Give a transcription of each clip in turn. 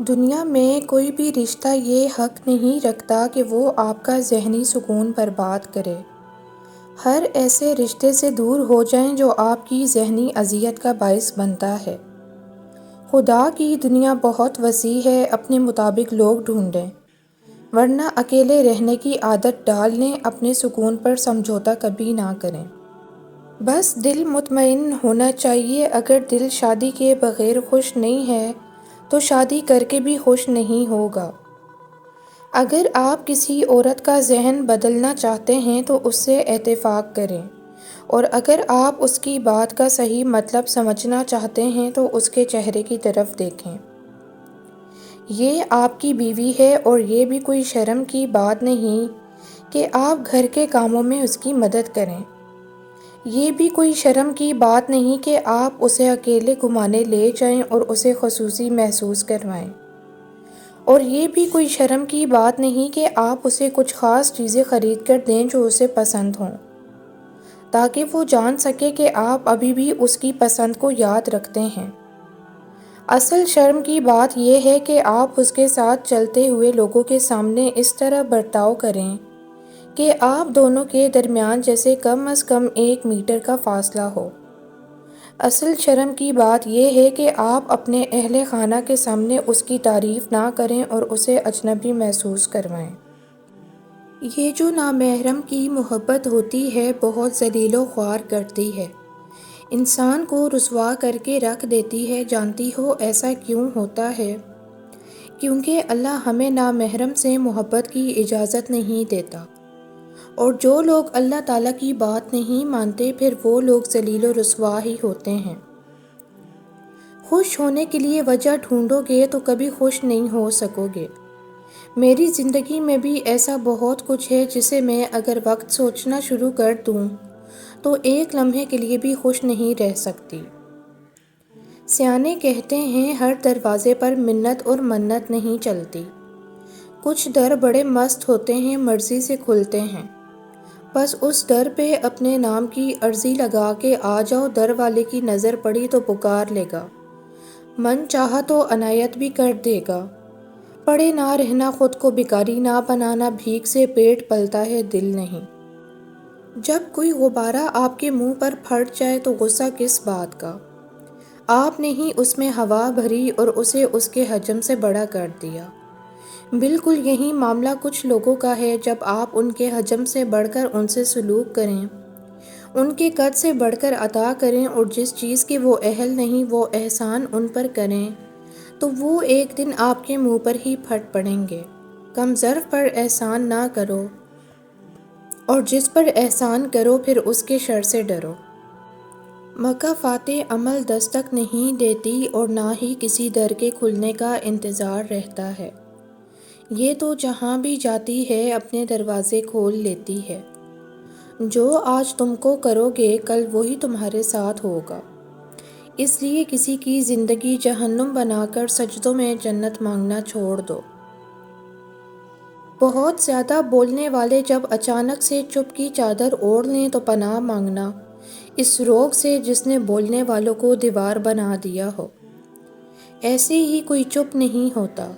دنیا میں کوئی بھی رشتہ یہ حق نہیں رکھتا کہ وہ آپ کا ذہنی سکون برباد کرے۔ ہر ایسے رشتے سے دور ہو جائیں جو آپ کی ذہنی اذیت کا باعث بنتا ہے۔ خدا کی دنیا بہت وسیع ہے، اپنے مطابق لوگ ڈھونڈیں، ورنہ اکیلے رہنے کی عادت ڈال لیں، اپنے سکون پر سمجھوتا کبھی نہ کریں۔ بس دل مطمئن ہونا چاہیے۔ اگر دل شادی کے بغیر خوش نہیں ہے تو شادی کر کے بھی خوش نہیں ہوگا۔ اگر آپ کسی عورت کا ذہن بدلنا چاہتے ہیں تو اس سے اتفاق کریں، اور اگر آپ اس کی بات کا صحیح مطلب سمجھنا چاہتے ہیں تو اس کے چہرے کی طرف دیکھیں۔ یہ آپ کی بیوی ہے اور یہ بھی کوئی شرم کی بات نہیں کہ آپ گھر کے کاموں میں اس کی مدد کریں۔ یہ بھی کوئی شرم کی بات نہیں کہ آپ اسے اکیلے گھمانے لے جائیں اور اسے خصوصی محسوس کروائیں۔ اور یہ بھی کوئی شرم کی بات نہیں کہ آپ اسے کچھ خاص چیزیں خرید کر دیں جو اسے پسند ہوں، تاکہ وہ جان سکے کہ آپ ابھی بھی اس کی پسند کو یاد رکھتے ہیں۔ اصل شرم کی بات یہ ہے کہ آپ اس کے ساتھ چلتے ہوئے لوگوں کے سامنے اس طرح برتاؤ کریں کہ آپ دونوں کے درمیان جیسے کم از کم 1 میٹر کا فاصلہ ہو۔ اصل شرم کی بات یہ ہے کہ آپ اپنے اہل خانہ کے سامنے اس کی تعریف نہ کریں اور اسے اجنبی محسوس کروائیں۔ یہ جو نامحرم کی محبت ہوتی ہے بہت ذلیل و خوار کرتی ہے، انسان کو رسوا کر کے رکھ دیتی ہے۔ جانتی ہو ایسا کیوں ہوتا ہے؟ کیونکہ اللہ ہمیں نامحرم سے محبت کی اجازت نہیں دیتا، اور جو لوگ اللہ تعالیٰ کی بات نہیں مانتے پھر وہ لوگ ذلیل و رسوا ہی ہوتے ہیں۔ خوش ہونے کے لیے وجہ ڈھونڈو گے تو کبھی خوش نہیں ہو سکو گے۔ میری زندگی میں بھی ایسا بہت کچھ ہے جسے میں اگر وقت سوچنا شروع کر دوں تو ایک لمحے کے لیے بھی خوش نہیں رہ سکتی۔ سیانے کہتے ہیں ہر دروازے پر منت اور منت نہیں چلتی۔ کچھ در بڑے مست ہوتے ہیں، مرضی سے کھلتے ہیں، بس اس در پہ اپنے نام کی عرضی لگا کے آ جاؤ، در والے کی نظر پڑی تو پکار لے گا، من چاہا تو عنایت بھی کر دے گا۔ پڑے نہ رہنا، خود کو بھکاری نہ بنانا، بھیک سے پیٹ پلتا ہے دل نہیں۔ جب کوئی غبارہ آپ کے منہ پر پھٹ جائے تو غصہ کس بات کا؟ آپ نے ہی اس میں ہوا بھری اور اسے اس کے حجم سے بڑا کر دیا۔ بالکل یہی معاملہ کچھ لوگوں کا ہے۔ جب آپ ان کے حجم سے بڑھ کر ان سے سلوک کریں، ان کے قد سے بڑھ کر عطا کریں، اور جس چیز کے وہ اہل نہیں وہ احسان ان پر کریں، تو وہ ایک دن آپ کے منہ پر ہی پھٹ پڑیں گے۔ کم ظرف پر احسان نہ کرو، اور جس پر احسان کرو پھر اس کے شر سے ڈرو۔ مکافات عمل دستک نہیں دیتی اور نہ ہی کسی در کے کھلنے کا انتظار رہتا ہے۔ یہ تو جہاں بھی جاتی ہے اپنے دروازے کھول لیتی ہے۔ جو آج تم کو کرو گے کل وہی تمہارے ساتھ ہوگا۔ اس لیے کسی کی زندگی جہنم بنا کر سجدوں میں جنت مانگنا چھوڑ دو۔ بہت زیادہ بولنے والے جب اچانک سے چپ کی چادر اوڑھ لیں تو پناہ مانگنا اس روگ سے جس نے بولنے والوں کو دیوار بنا دیا ہو۔ ایسے ہی کوئی چپ نہیں ہوتا۔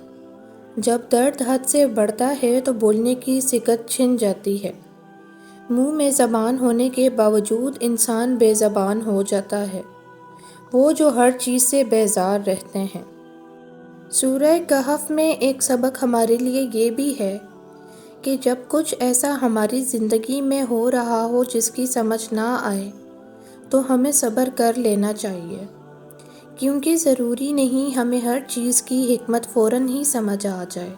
جب درد حد سے بڑھتا ہے تو بولنے کی سکت چھن جاتی ہے۔ منہ میں زبان ہونے کے باوجود انسان بے زبان ہو جاتا ہے، وہ جو ہر چیز سے بیزار رہتے ہیں۔ سورہ کہف میں ایک سبق ہمارے لیے یہ بھی ہے کہ جب کچھ ایسا ہماری زندگی میں ہو رہا ہو جس کی سمجھ نہ آئے تو ہمیں صبر کر لینا چاہیے، کیونکہ ضروری نہیں ہمیں ہر چیز کی حکمت فوراً ہی سمجھ آ جائے۔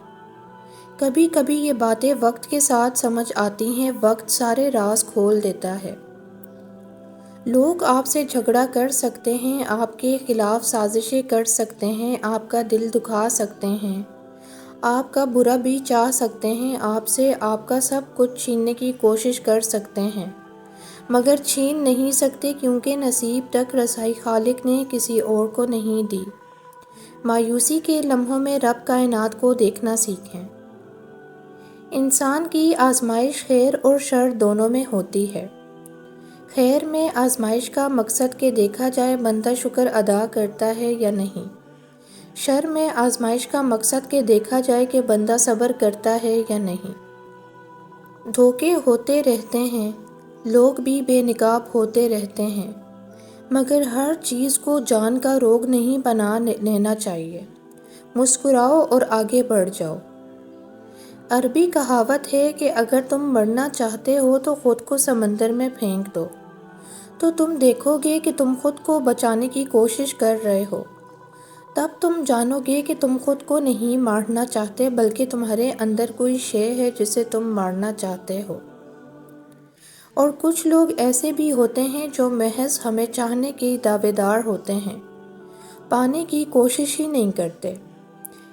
کبھی کبھی یہ باتیں وقت کے ساتھ سمجھ آتی ہیں، وقت سارے راز کھول دیتا ہے۔ لوگ آپ سے جھگڑا کر سکتے ہیں، آپ کے خلاف سازشیں کر سکتے ہیں، آپ کا دل دکھا سکتے ہیں، آپ کا برا بھی چاہ سکتے ہیں، آپ سے آپ کا سب کچھ چھیننے کی کوشش کر سکتے ہیں، مگر چھین نہیں سکتے کیونکہ نصیب تک رسائی خالق نے کسی اور کو نہیں دی۔ مایوسی کے لمحوں میں رب کائنات کو دیکھنا سیکھیں۔ انسان کی آزمائش خیر اور شر دونوں میں ہوتی ہے۔ خیر میں آزمائش کا مقصد کہ دیکھا جائے بندہ شکر ادا کرتا ہے یا نہیں۔ شر میں آزمائش کا مقصد کہ دیکھا جائے کہ بندہ صبر کرتا ہے یا نہیں۔ دھوکے ہوتے رہتے ہیں، لوگ بھی بے نقاب ہوتے رہتے ہیں، مگر ہر چیز کو جان کا روگ نہیں بنا لینا چاہیے۔ مسکراؤ اور آگے بڑھ جاؤ۔ عربی کہاوت ہے کہ اگر تم مرنا چاہتے ہو تو خود کو سمندر میں پھینک دو، تو تم دیکھو گے کہ تم خود کو بچانے کی کوشش کر رہے ہو۔ تب تم جانو گے کہ تم خود کو نہیں مارنا چاہتے، بلکہ تمہارے اندر کوئی شے ہے جسے تم مارنا چاہتے ہو۔ اور کچھ لوگ ایسے بھی ہوتے ہیں جو محض ہمیں چاہنے کے دعوے دار ہوتے ہیں، پانے کی کوشش ہی نہیں کرتے۔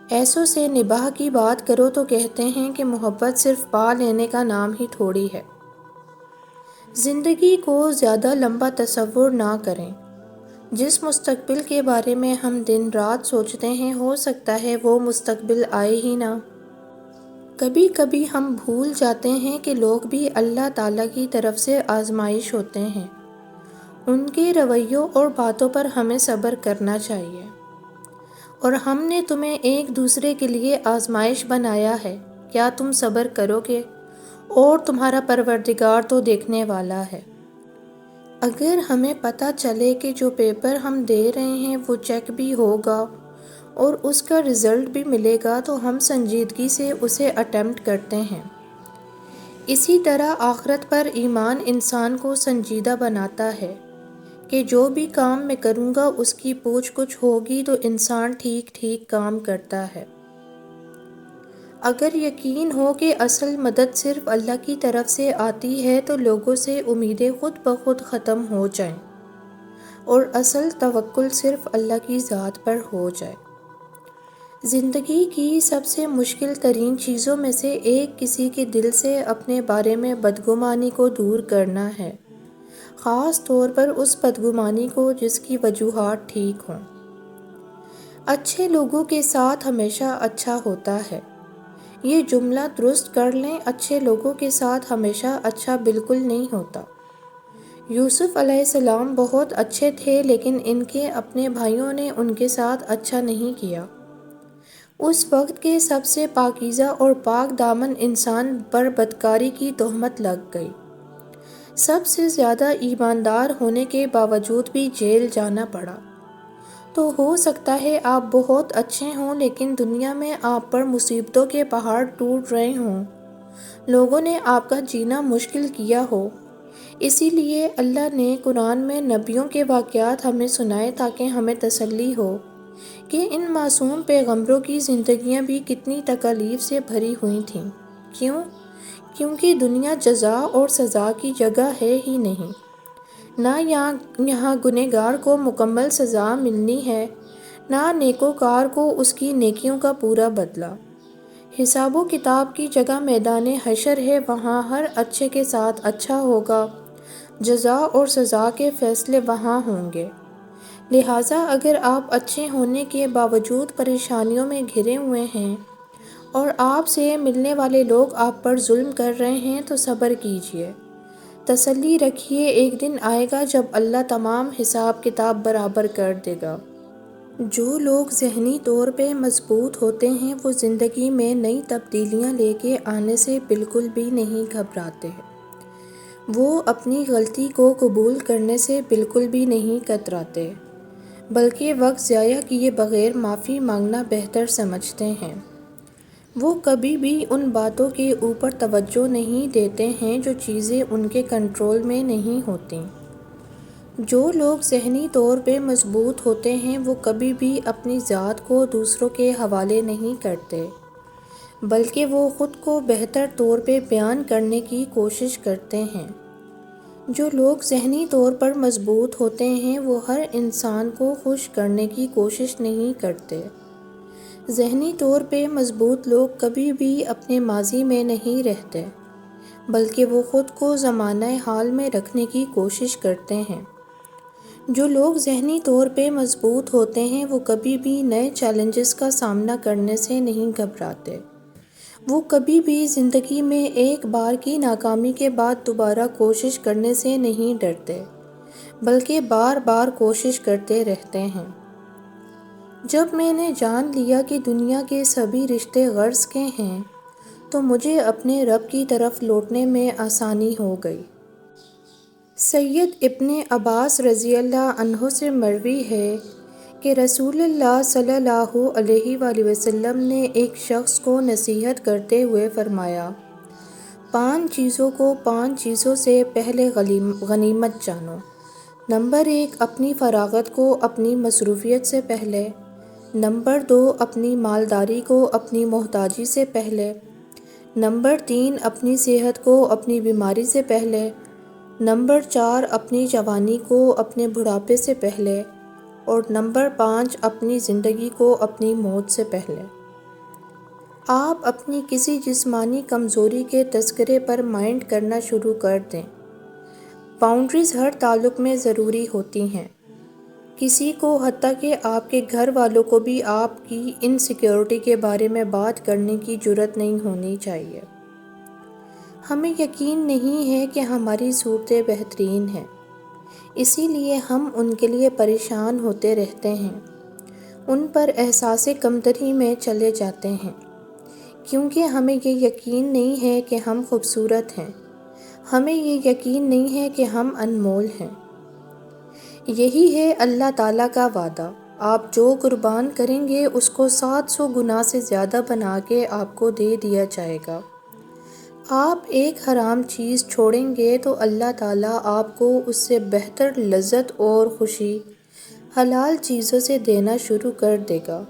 ایسوں سے نباہ کی بات کرو تو کہتے ہیں کہ محبت صرف پا لینے کا نام ہی تھوڑی ہے۔ زندگی کو زیادہ لمبا تصور نہ کریں۔ جس مستقبل کے بارے میں ہم دن رات سوچتے ہیں، ہو سکتا ہے وہ مستقبل آئے ہی نہ۔ کبھی کبھی ہم بھول جاتے ہیں کہ لوگ بھی اللہ تعالیٰ کی طرف سے آزمائش ہوتے ہیں۔ ان کے رویوں اور باتوں پر ہمیں صبر کرنا چاہیے۔ اور ہم نے تمہیں ایک دوسرے کے لیے آزمائش بنایا ہے، کیا تم صبر کرو گے؟ اور تمہارا پروردگار تو دیکھنے والا ہے۔ اگر ہمیں پتہ چلے کہ جو پیپر ہم دے رہے ہیں وہ چیک بھی ہوگا اور اس کا رزلٹ بھی ملے گا تو ہم سنجیدگی سے اسے اٹیمپٹ کرتے ہیں۔ اسی طرح آخرت پر ایمان انسان کو سنجیدہ بناتا ہے کہ جو بھی کام میں کروں گا اس کی پوچھ گچھ ہوگی، تو انسان ٹھیک ٹھیک کام کرتا ہے۔ اگر یقین ہو کہ اصل مدد صرف اللہ کی طرف سے آتی ہے تو لوگوں سے امیدیں خود بخود ختم ہو جائیں اور اصل توکل صرف اللہ کی ذات پر ہو جائے۔ زندگی کی سب سے مشکل ترین چیزوں میں سے ایک کسی کے دل سے اپنے بارے میں بدگمانی کو دور کرنا ہے، خاص طور پر اس بدگمانی کو جس کی وجوہات ٹھیک ہوں۔ اچھے لوگوں کے ساتھ ہمیشہ اچھا ہوتا ہے۔ یہ جملہ درست کر لیں، اچھے لوگوں کے ساتھ ہمیشہ اچھا بالکل نہیں ہوتا۔ یوسف علیہ السلام بہت اچھے تھے، لیکن ان کے اپنے بھائیوں نے ان کے ساتھ اچھا نہیں کیا۔ اس وقت کے سب سے پاکیزہ اور پاک دامن انسان پر بدکاری کی تہمت لگ گئی۔ سب سے زیادہ ایماندار ہونے کے باوجود بھی جیل جانا پڑا۔ تو ہو سکتا ہے آپ بہت اچھے ہوں، لیکن دنیا میں آپ پر مصیبتوں کے پہاڑ ٹوٹ رہے ہوں، لوگوں نے آپ کا جینا مشکل کیا ہو۔ اسی لیے اللہ نے قرآن میں نبیوں کے واقعات ہمیں سنائے تاکہ ہمیں تسلی ہو کہ ان معصوم پیغمبروں کی زندگیاں بھی کتنی تکالیف سے بھری ہوئی تھیں۔ کیوں؟ کیونکہ دنیا جزا اور سزا کی جگہ ہے ہی نہیں۔ نہ یہاں گنہگار کو مکمل سزا ملنی ہے، نہ نیکوکار کو اس کی نیکیوں کا پورا بدلہ۔ حساب و کتاب کی جگہ میدان حشر ہے، وہاں ہر اچھے کے ساتھ اچھا ہوگا، جزا اور سزا کے فیصلے وہاں ہوں گے۔ لہٰذا اگر آپ اچھے ہونے کے باوجود پریشانیوں میں گھرے ہوئے ہیں اور آپ سے ملنے والے لوگ آپ پر ظلم کر رہے ہیں تو صبر کیجیے، تسلی رکھیے، ایک دن آئے گا جب اللہ تمام حساب کتاب برابر کر دے گا۔ جو لوگ ذہنی طور پہ مضبوط ہوتے ہیں وہ زندگی میں نئی تبدیلیاں لے کے آنے سے بالکل بھی نہیں گھبراتے، وہ اپنی غلطی کو قبول کرنے سے بالکل بھی نہیں کتراتے، بلکہ وقت ضائع کیے بغیر معافی مانگنا بہتر سمجھتے ہیں۔ وہ کبھی بھی ان باتوں کے اوپر توجہ نہیں دیتے ہیں جو چیزیں ان کے کنٹرول میں نہیں ہوتیں۔ جو لوگ ذہنی طور پہ مضبوط ہوتے ہیں وہ کبھی بھی اپنی ذات کو دوسروں کے حوالے نہیں کرتے، بلکہ وہ خود کو بہتر طور پہ بیان کرنے کی کوشش کرتے ہیں۔ جو لوگ ذہنی طور پر مضبوط ہوتے ہیں وہ ہر انسان کو خوش کرنے کی کوشش نہیں کرتے۔ ذہنی طور پہ مضبوط لوگ کبھی بھی اپنے ماضی میں نہیں رہتے، بلکہ وہ خود کو زمانہ حال میں رکھنے کی کوشش کرتے ہیں۔ جو لوگ ذہنی طور پہ مضبوط ہوتے ہیں وہ کبھی بھی نئے چیلنجز کا سامنا کرنے سے نہیں گھبراتے، وہ کبھی بھی زندگی میں ایک بار کی ناکامی کے بعد دوبارہ کوشش کرنے سے نہیں ڈرتے، بلکہ بار بار کوشش کرتے رہتے ہیں۔ جب میں نے جان لیا کہ دنیا کے سبھی رشتے غرض کے ہیں تو مجھے اپنے رب کی طرف لوٹنے میں آسانی ہو گئی۔ سید ابن عباس رضی اللہ عنہ سے مروی ہے کہ رسول اللہ صلی اللہ علیہ وآلہ وسلم نے ایک شخص کو نصیحت کرتے ہوئے فرمایا، 5 چیزوں کو 5 چیزوں سے پہلے غنیمت جانو۔ نمبر 1، اپنی فراغت کو اپنی مصروفیت سے پہلے۔ نمبر 2، اپنی مالداری کو اپنی محتاجی سے پہلے۔ نمبر 3، اپنی صحت کو اپنی بیماری سے پہلے۔ نمبر 4، اپنی جوانی کو اپنے بڑھاپے سے پہلے۔ اور نمبر 5، اپنی زندگی کو اپنی موت سے پہلے۔ آپ اپنی کسی جسمانی کمزوری کے تذکرے پر مائنڈ کرنا شروع کر دیں۔ باؤنڈریز ہر تعلق میں ضروری ہوتی ہیں۔ کسی کو، حتیٰ کہ آپ کے گھر والوں کو بھی آپ کی انسیکیورٹی کے بارے میں بات کرنے کی جرأت نہیں ہونی چاہیے۔ ہمیں یقین نہیں ہے کہ ہماری صورتیں بہترین ہیں، اسی لیے ہم ان کے لیے پریشان ہوتے رہتے ہیں، ان پر احساس کمتری میں چلے جاتے ہیں، کیونکہ ہمیں یہ یقین نہیں ہے کہ ہم خوبصورت ہیں، ہمیں یہ یقین نہیں ہے کہ ہم انمول ہیں۔ یہی ہے اللہ تعالیٰ کا وعدہ، آپ جو قربان کریں گے اس کو 700 گنا سے زیادہ بنا کے آپ کو دے دیا جائے گا۔ آپ ایک حرام چیز چھوڑیں گے تو اللہ تعالیٰ آپ کو اس سے بہتر لذت اور خوشی حلال چیزوں سے دینا شروع کر دے گا۔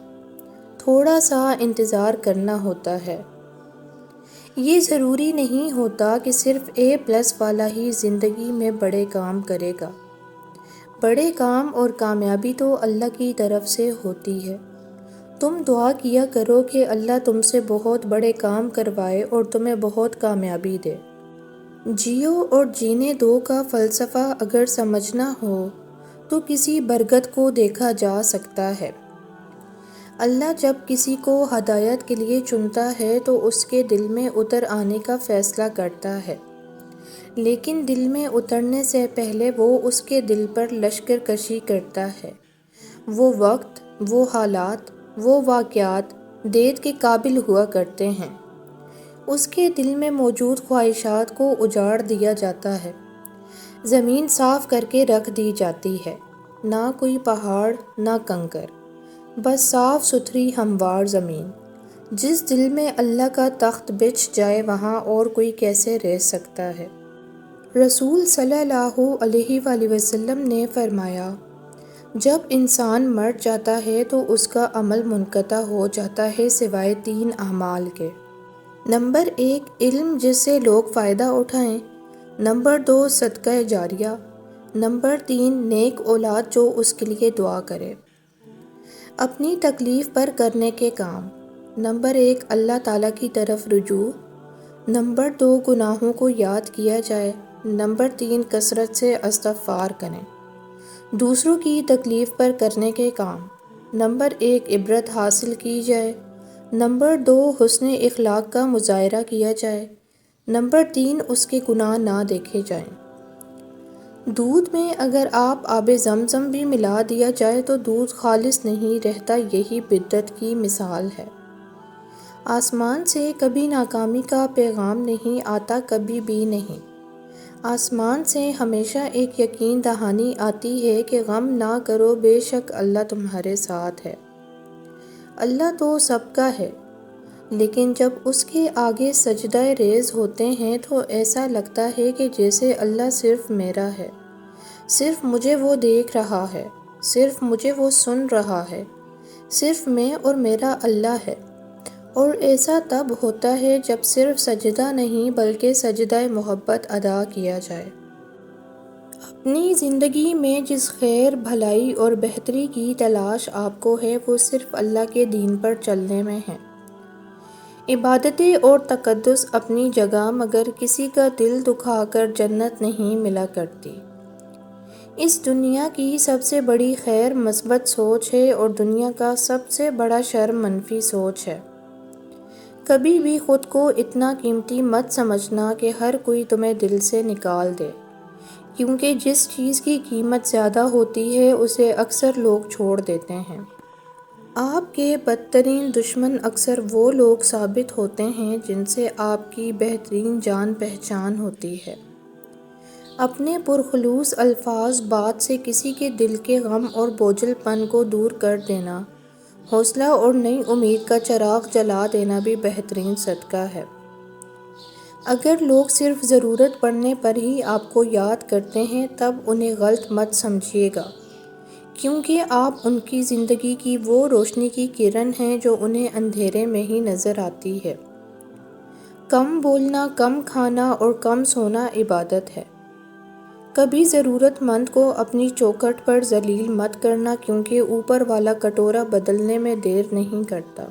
تھوڑا سا انتظار کرنا ہوتا ہے۔ یہ ضروری نہیں ہوتا کہ صرف A+ والا ہی زندگی میں بڑے کام کرے گا۔ بڑے کام اور کامیابی تو اللہ کی طرف سے ہوتی ہے۔ تم دعا کیا کرو کہ اللہ تم سے بہت بڑے کام کروائے اور تمہیں بہت کامیابی دے۔ جیو اور جینے دو کا فلسفہ اگر سمجھنا ہو تو کسی برگد کو دیکھا جا سکتا ہے۔ اللہ جب کسی کو ہدایت کے لیے چنتا ہے تو اس کے دل میں اتر آنے کا فیصلہ کرتا ہے، لیکن دل میں اترنے سے پہلے وہ اس کے دل پر لشکر کشی کرتا ہے۔ وہ وقت، وہ حالات، وہ واقعات دید کے قابل ہوا کرتے ہیں۔ اس کے دل میں موجود خواہشات کو اجاڑ دیا جاتا ہے، زمین صاف کر کے رکھ دی جاتی ہے، نہ کوئی پہاڑ نہ کنکر، بس صاف ستھری ہموار زمین۔ جس دل میں اللہ کا تخت بچھ جائے وہاں اور کوئی کیسے رہ سکتا ہے؟ رسول صلی اللہ علیہ وآلہ وسلم نے فرمایا، جب انسان مر جاتا ہے تو اس کا عمل منقطع ہو جاتا ہے سوائے 3 اعمال کے۔ نمبر 1، علم جس سے لوگ فائدہ اٹھائیں۔ نمبر 2، صدقہ جاریہ۔ نمبر 3، نیک اولاد جو اس کے لیے دعا کرے۔ اپنی تکلیف پر کرنے کے کام۔ نمبر 1، اللہ تعالیٰ کی طرف رجوع۔ نمبر 2، گناہوں کو یاد کیا جائے۔ نمبر 3، کثرت سے استغفار کریں۔ دوسروں کی تکلیف پر کرنے کے کام۔ نمبر 1، عبرت حاصل کی جائے۔ نمبر 2، حسن اخلاق کا مظاہرہ کیا جائے۔ نمبر 3، اس کے گناہ نہ دیکھے جائیں۔ دودھ میں اگر آپ آب زمزم بھی ملا دیا جائے تو دودھ خالص نہیں رہتا، یہی بدعت کی مثال ہے۔ آسمان سے کبھی ناکامی کا پیغام نہیں آتا، کبھی بھی نہیں۔ آسمان سے ہمیشہ ایک یقین دہانی آتی ہے کہ غم نہ کرو، بے شک اللہ تمہارے ساتھ ہے۔ اللہ تو سب کا ہے، لیکن جب اس کے آگے سجدہ ریز ہوتے ہیں تو ایسا لگتا ہے کہ جیسے اللہ صرف میرا ہے، صرف مجھے وہ دیکھ رہا ہے، صرف مجھے وہ سن رہا ہے، صرف میں اور میرا اللہ ہے۔ اور ایسا تب ہوتا ہے جب صرف سجدہ نہیں بلکہ سجدہ محبت ادا کیا جائے۔ اپنی زندگی میں جس خیر، بھلائی اور بہتری کی تلاش آپ کو ہے وہ صرف اللہ کے دین پر چلنے میں ہے۔ عبادتیں اور تقدس اپنی جگہ، مگر کسی کا دل دکھا کر جنت نہیں ملا کرتی۔ اس دنیا کی سب سے بڑی خیر مثبت سوچ ہے اور دنیا کا سب سے بڑا شر منفی سوچ ہے۔ کبھی بھی خود کو اتنا قیمتی مت سمجھنا کہ ہر کوئی تمہیں دل سے نکال دے، کیونکہ جس چیز کی قیمت زیادہ ہوتی ہے اسے اکثر لوگ چھوڑ دیتے ہیں۔ آپ کے بدترین دشمن اکثر وہ لوگ ثابت ہوتے ہیں جن سے آپ کی بہترین جان پہچان ہوتی ہے۔ اپنے پرخلوص الفاظ بات سے کسی کے دل کے غم اور بوجھل پن کو دور کر دینا، حوصلہ اور نئی امید کا چراغ جلا دینا بھی بہترین صدقہ ہے۔ اگر لوگ صرف ضرورت پڑنے پر ہی آپ کو یاد کرتے ہیں تب انہیں غلط مت سمجھیے گا، کیونکہ آپ ان کی زندگی کی وہ روشنی کی کرن ہیں جو انہیں اندھیرے میں ہی نظر آتی ہے۔ کم بولنا، کم کھانا اور کم سونا عبادت ہے۔ کبھی ضرورت مند کو اپنی چوکھٹ پر ذلیل مت کرنا، کیونکہ اوپر والا کٹورا بدلنے میں دیر نہیں کرتا۔